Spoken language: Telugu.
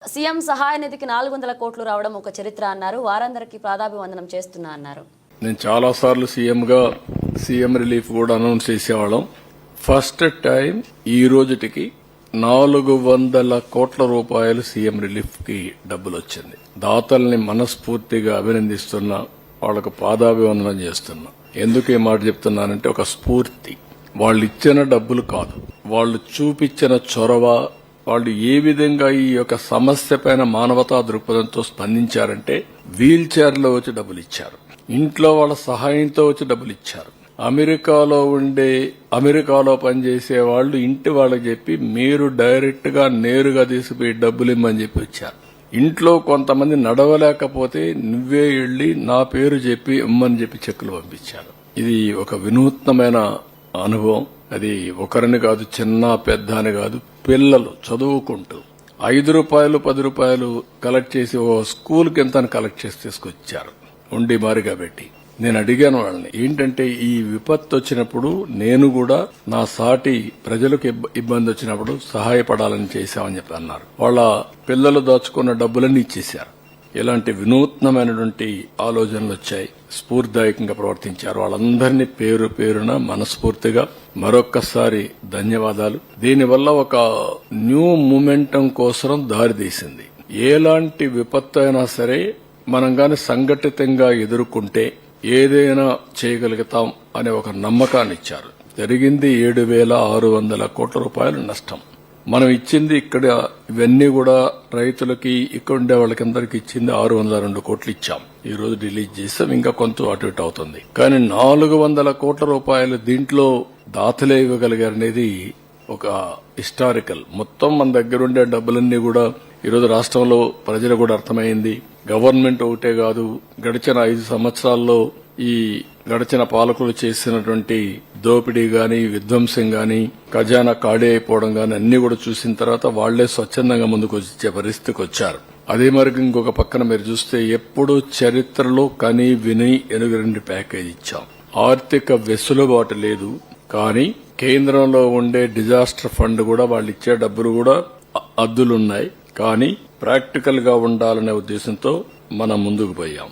సీఎం సహాయ నిధికి 400 కోట్లు రావడం ఒక చరిత్ర అన్నారు. వారందరికీ పాదాభివందనం చేస్తున్నా అన్నారు. నేను చాలా సార్లు సీఎం రిలీఫ్ కూడా అనౌన్స్ చేసేవాళ్ళం. ఫస్ట్ టైం ఈ రోజుటికి 400 కోట్ల రూపాయలు సీఎం రిలీఫ్ కి డబ్బులు వచ్చింది. దాతల్ని మనస్ఫూర్తిగా అభినందిస్తున్నా, వాళ్లకు పాదాభివందనం చేస్తున్నా. ఎందుకు ఈ మాట చెప్తున్నానంటే ఒక స్ఫూర్తి. వాళ్ళు ఇచ్చిన డబ్బులు కాదు, వాళ్ళు చూపించిన చొరవ, వాళ్ళు ఏ విధంగా ఈ యొక్క సమస్య పైన మానవతా దృక్పథంతో స్పందించారంటే వీల్ చైర్లో వచ్చి డబ్బులు ఇచ్చారు, ఇంట్లో వాళ్ళ సహాయంతో వచ్చి డబ్బులు ఇచ్చారు. అమెరికాలో పనిచేసే వాళ్ళు ఇంటి వాళ్ళకి చెప్పి మీరు డైరెక్ట్ గా నేరుగా తీసిపోయి డబ్బులు ఇమ్మని చెప్పి వచ్చారు. ఇంట్లో కొంతమంది నడవలేకపోతే నువ్వే వెళ్లి నా పేరు చెప్పి ఇమ్మని చెప్పి చెక్కులు పంపించారు. ఇది ఒక వినూత్నమైన అనుభవం. అది ఒకరిని కాదు, చిన్న పెద్ద అని కాదు, పిల్లలు చదువుకుంటూ 5 రూపాయలు 10 రూపాయలు కలెక్ట్ చేసి ఓ స్కూల్కి ఎంత కలెక్ట్ చేసి తీసుకొచ్చారు ఉండి మారిగా పెట్టి. నేను అడిగాను వాళ్ళని, ఏంటంటే ఈ విపత్తు వచ్చినప్పుడు నేను కూడా నా సాటి ప్రజలకు ఇబ్బంది వచ్చినప్పుడు సహాయపడాలని చేశామని చెప్పి అన్నారు. వాళ్ళ పిల్లలు దాచుకున్న డబ్బులన్నీ ఇచ్చేశారు. ఇలాంటి వినూత్నమైనటువంటి ఆలోచనలు వచ్చాయి. స్ఫూర్తిదాయకంగా ప్రవర్తించారు. వాళ్ళందరినీ పేరు పేరున మనస్ఫూర్తిగా మరొక్కసారి ధన్యవాదాలు. దీనివల్ల ఒక న్యూ మూమెంటం కోసం దారితీసింది. ఎలాంటి విపత్తు అయినా సరే మనం గాని సంఘటితంగా ఎదుర్కొంటే ఏదైనా చేయగలుగుతాం అనే ఒక నమ్మకాన్ని ఇచ్చారు. జరిగింది 7,600 కోట్ల రూపాయలు నష్టం. మనం ఇచ్చింది ఇక్కడ ఇవన్నీ కూడా రైతులకి, ఇక్కడ ఉండే వాళ్ళకందరికి ఇచ్చింది 602 కోట్లు ఇచ్చాం. ఈ రోజు రిలీజ్ చేస్తాం, ఇంకా కొంత అటు ఇటు అవుతుంది. కానీ 400 కోట్ల రూపాయలు దీంట్లో దాతలే ఇవ్వగలిగారనేది ఒక హిస్టారికల్. మొత్తం మన దగ్గర ఉండే డబ్బులన్నీ కూడా ఈరోజు రాష్ట్రంలో ప్రజలు కూడా అర్థమైంది. గవర్నమెంట్ ఒకటే కాదు, గడిచిన 5 సంవత్సరాల్లో ఈ గడిచిన పాలకులు చేసినటువంటి దోపిడీ గాని, విధ్వంసం గాని, ఖజానా ఖాళీ అయిపోవడం గాని అన్ని కూడా చూసిన తర్వాత వాళ్లే స్వచ్ఛందంగా ముందుకు వచ్చే పరిస్థితికి వచ్చారు. అదే మరి ఇంకొక పక్కన మీరు చూస్తే ఎప్పుడు చరిత్రలో కని విని ఎనుగరండి ప్యాకేజ్ ఇచ్చాం. ఆర్థిక వెసులుబాటు లేదు, కానీ కేంద్రంలో ఉండే డిజాస్టర్ ఫండ్ కూడా వాళ్ళు ఇచ్చే డబ్బులు కూడా అద్దులున్నాయి. కానీ ప్రాక్టికల్ గా ఉండాలనే ఉద్దేశంతో మనం ముందుకు పోయాం.